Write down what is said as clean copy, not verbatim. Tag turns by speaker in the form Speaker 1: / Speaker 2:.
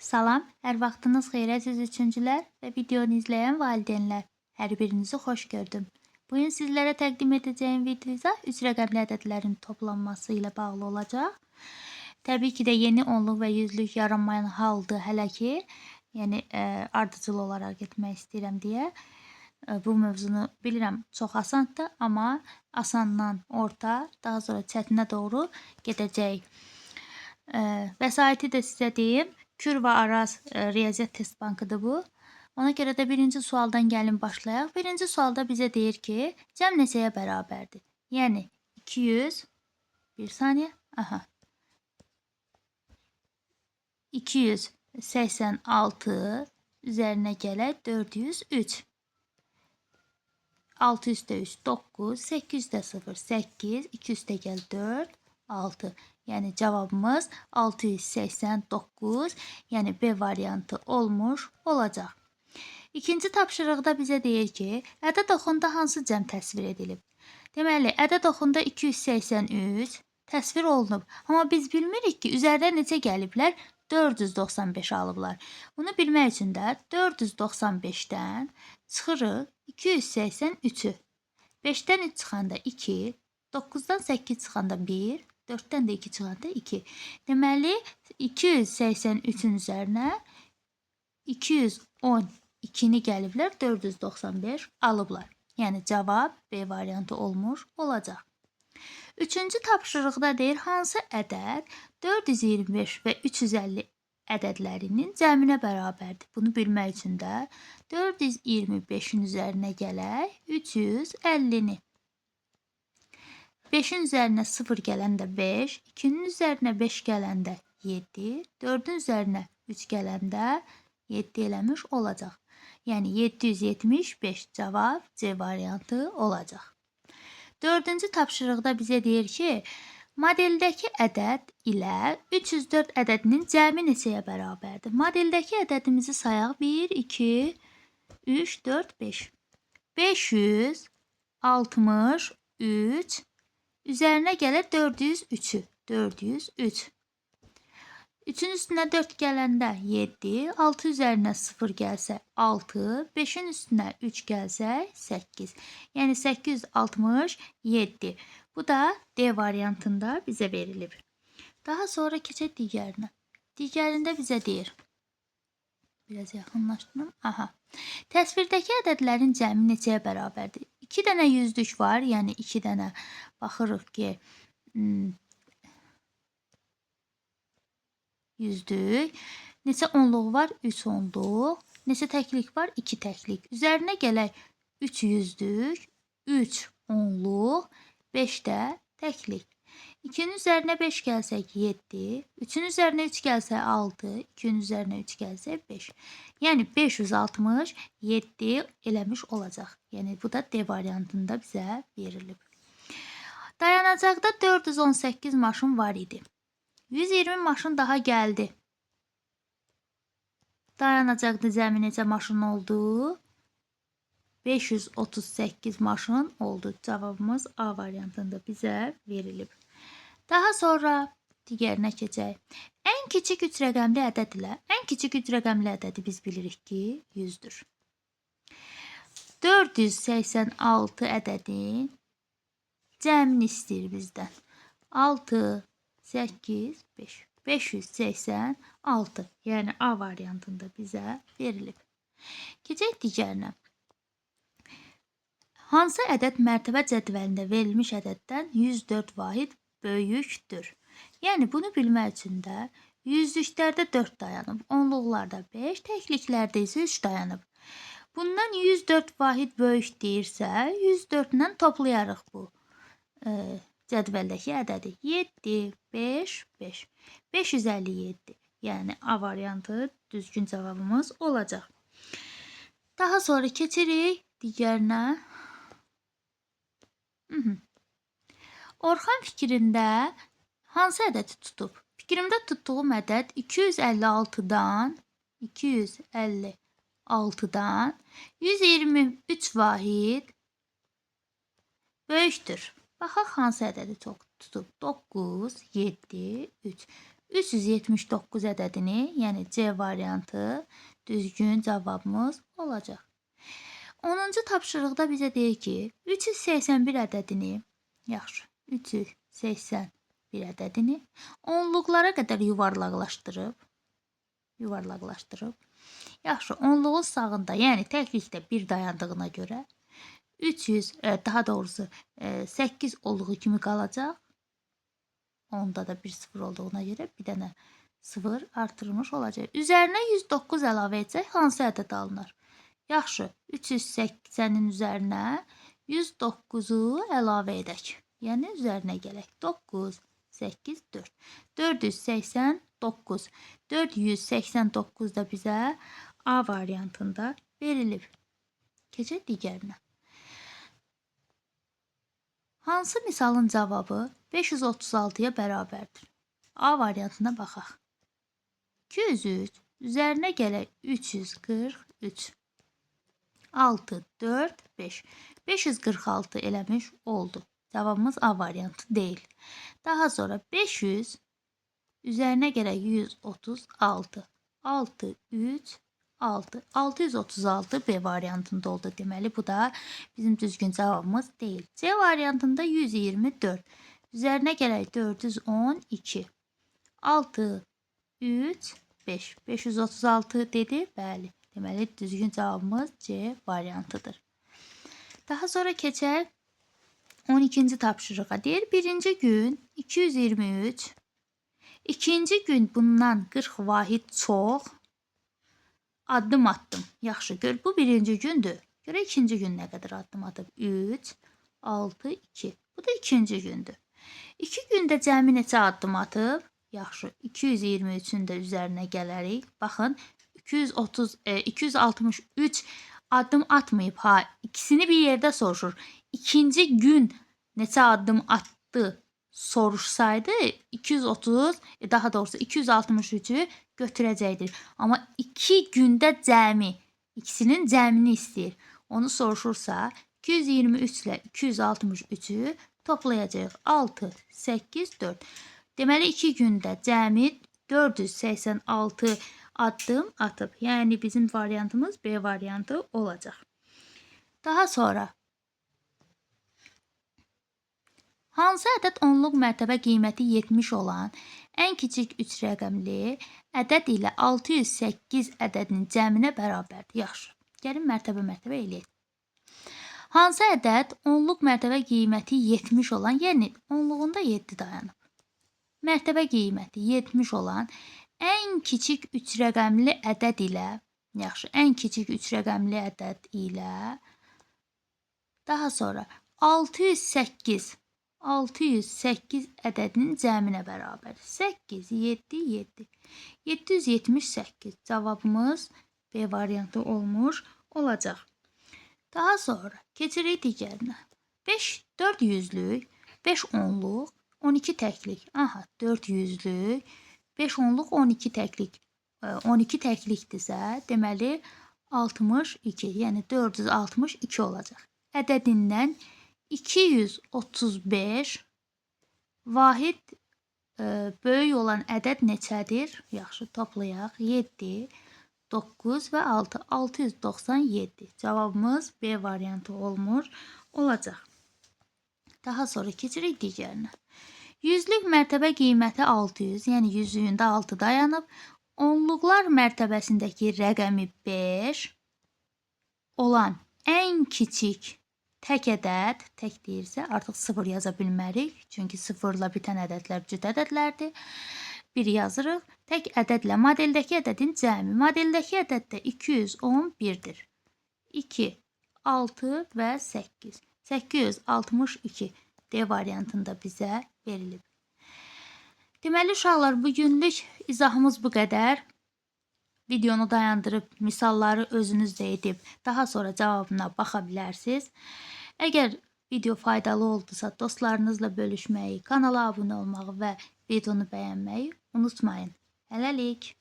Speaker 1: Salam, hər vaxtınız xeyir əziz üçüncülər və videonu izləyən valideynlər. Hər birinizi xoş gördüm. Bugün sizlərə təqdim edəcəyim video isə 3 rəqəmli ədədlərin toplanması ilə bağlı olacaq. Təbii ki də yeni onluq və yüzlük yaranmayan haldır hələ ki. Yəni ardıcıl olaraq getmək istəyirəm deyə. Bu mövzunu bilirəm çox asandır, amma asandan orta, daha sonra çətinə doğru gedəcək. Vəsaiti də sizə deyim. Kür və Araz riyaziyyat test bankıdır bu. Ona görə də birinci sualdan gəlin başlayaq. Birinci sualda bizə deyir ki, cəm neçəyə bərabərdir? Yəni 200, bir saniyə, 286 üzərinə gələk 403. 6 üstə 3, 9, 8 üstə 0, 8, 2 üstə gəl 4, 6. Yəni cavabımız 689, yəni B variantı olmuş olacaq. İkinci tapşırıqda bizə deyir ki, ədəd oxunda hansı cəm təsvir edilib? Deməli, ədəd oxunda 283 təsvir olunub. Amma biz bilmirik ki, üzərdə neçə gəliblər? 495 alıblar. Bunu bilmək üçün də 495-dən çıxırıq 283-ü. 5-dən 3 çıxanda 2, 9-dan 8 çıxanda 1, 4-dən də 2 çıxanda 2. Deməli, 283-ün üzərinə 212-ni gəliblər, 495 alıblar. Yəni, cavab B variantı olmuş olacaq. Üçüncü tapşırıqda deyir, hansı ədəd 425 və 350 ədədlərinin cəminə bərabərdir? Bunu bilmək üçün də 425-in üzərinə gələk 350-ni. 5-in üzərinə 0 gələndə 5, 2-nin üzərinə 5 gələndə 7, 4-ün üzərinə 3 gələndə 7 eləmiş olacaq. Yəni 775 cavab C variantı olacaq. Dördüncü tapşırıqda bizə deyir ki, modeldəki ədəd ilə 304 ədədinin cəmi neçəyə bərabərdir? Modeldəki ədədimizi sayaq. 1, 2, 3, 4, 5. 563 üzərinə gəlir 403-ü. 403. 3-ün üstünə 4 gələndə 7, 6 üzərinə 0 gəlsə 6, 5-in üstünə 3 gəlsə 8. Yəni 867. Bu da D variantında bizə verilib. Daha sonra keçək digərinə. Digərində bizə deyir. Biraz yaxınlaşdırım. Təsvirdəki ədədlərin cəmi neçəyə bərabərdir? 2 dənə yüzlük var, yəni 2 dənə baxırıq ki, yüzlük. Neçə onluq var? 3 onluq. Neçə təklik var? 2 təklik. Üzərinə gələk 3 yüzlük, 3 onluq, 5 də təklik. 2-nin üzərinə 5 gəlsək 7, 3-ün üzərinə 3 gəlsə 6, 2-nin üzərinə 3 gəlsə 5. Yəni 567 eləmiş olacaq. Yəni bu da D variantında bizə verilib. Dayanacaqda 418 maşın var idi. 120 maşın daha gəldi. Dayanacaqda cəmi neçə maşın oldu? 538 maşın oldu. Cavabımız A variantında bizə verilib. Daha sonra digərinə keçək. Ən kiçik 3 rəqəmli ədəd ilə ən kiçik 3 rəqəmli ədədi biz bilirik ki, 100-dür. 486 ədədin cəmini istəyir bizdən. 6, 8, 5. 586. Yəni A variantında bizə verilib. Keçək digərinə. Hansı ədəd mərtəbə cədvəlində verilmiş ədəddən 104 vahid böyükdür? Yəni bunu bilmək üçün də yüzlüklərdə 4 dayanıb, onluqlarda 5, təkliklərdə isə 3 dayanıb. Bundan 104 vahid böyük deyirsə, 104-lə toplayarıq bu cədvəldəki ədədi. 7, 5, 5. 557. Yəni A variantı düzgün cavabımız olacaq. Daha sonra keçirik digərinə. Orxan fikrində hansı ədədi tutub? Fikrimdə tutduğum ədəd 256-dan 123 vahid böyükdür. Baxaq hansı ədədi tutub? 9, 7, 3. 379 ədədini, yəni C variantı düzgün cavabımız olacaq. 10-cu tapşırıqda bizə deyir ki, 381 ədədini, yaxşı, 381 ədədini onluqlara qədər yuvarlaqlaşdırıb, yaxşı, onluğun sağında, yəni təklikdə 1 dayandığına görə 8 olduğu kimi qalacaq. Onda da bir sıfır olduğuna görə bir dənə sıfır artırılmış olacaq. Üzərinə 109 əlavə etsək hansı ədəd alınır? Yaxşı, 380-in üzərinə 109-u əlavə edək. Yəni üzərinə gələk. 9, 8, 4. 489. 489 da bizə A variantında verilib. Keçək digərinə. Hansı misalın cavabı 536-ya bərabərdir? A variantına baxaq. 203 üzərinə gələk 343. 6, 4, 5. 546 eləmiş oldu. Cavabımız A variantı deyil. Daha sonra 500 üzərinə gələk 136. 6, 3, 6. 636 B variantında oldu. Deməli, bu da bizim düzgün cavabımız deyil. C variantında 124. Üzərinə gələk 412. 6, 3, 5. 536 dedi. Bəli. Deməli, düzgün cavabımız C variantıdır. Daha sonra keçək 12-ci tapşırığa. Deyir, birinci gün 223. İkinci gün bundan 40 vahid çox. Addım attım. Yaxşı, gör, bu birinci gündür. Görə ikinci gün nə qədər addım atıb? 3, 6, 2. Bu da ikinci gündür. 2 gündə cəmi neçə addım atıb? Yaxşı, 223-ün də üzərinə gələrik. Baxın, 263 addım atmayıb. Ha, ikisini bir yerdə soruşur. İkinci gün neçə addım attı soruşsaydı 230, daha doğrusu 263-ü götürəcəkdir. Amma 2 gündə cəmi, ikisinin cəmini istəyir. Onu soruşursa 223 ilə 263-ü toplayacağıq. 6, 8, 4. Deməli 2 gündə cəmi 486 addım atıb. Yəni bizim variantımız B variantı olacaq. Daha sonra hansı ədəd onluq mərtəbə qiyməti 70 olan ən kiçik 3 rəqəmli ədəd ilə 608 ədədinin cəminə bərabərdir? Yaxşı. Gəlin mərtəbə eləyək. Hansı ədəd onluq mərtəbə qiyməti 70 olan, yəni onluğunda 7 dayanıb. Mərtəbə qiyməti 70 olan ən kiçik 3 rəqəmli ədəd ilə, yaxşı, ən kiçik 3 rəqəmli ədəd ilə, daha sonra 608 ədədinin cəminə bərabər. 8, 7, 7. 778. Cavabımız B variantı olmuş olacaq. Daha sonra keçirik digərinə. 4 yüzlük, 5 onluq, 12 təklik. Aha, 4 yüzlük, 5 onluq, 12 təklik. 12 təklikdirsə, deməli 62, yəni 462 olacaq. Ədədindən 235 vahid böyük olan ədəd neçədir? Yaxşı, toplayaq. 7, 9 və 6. 697. Cavabımız B variantı olmuş olacaq. Daha sonra keçirik digərinə. Yüzlük mərtəbə qiyməti 600, yəni yüzlüyündə 6 dayanıb. Onluqlar mərtəbəsindəki rəqəmi 5 olan ən kiçik tək ədəd, tək deyirsə artıq 0 yaza bilmərik. Çünki 0-la bitən ədədlər cüt ədədlərdir. 1 yazırıq. Tək ədədlə modeldəki ədədin cəmi. Modeldəki ədəd də 211-dir. 2, 6 və 8. 862 D variantında bizə verilib. Deməli, uşaqlar, bugünlük izahımız bu qədər. Videonu dayandırıb, misalları özünüz də edib, daha sonra cavabına baxa bilərsiniz. Əgər video faydalı oldusa, dostlarınızla bölüşməyi, kanala abunə olmağı və videonu bəyənməyi unutmayın. Hələlik.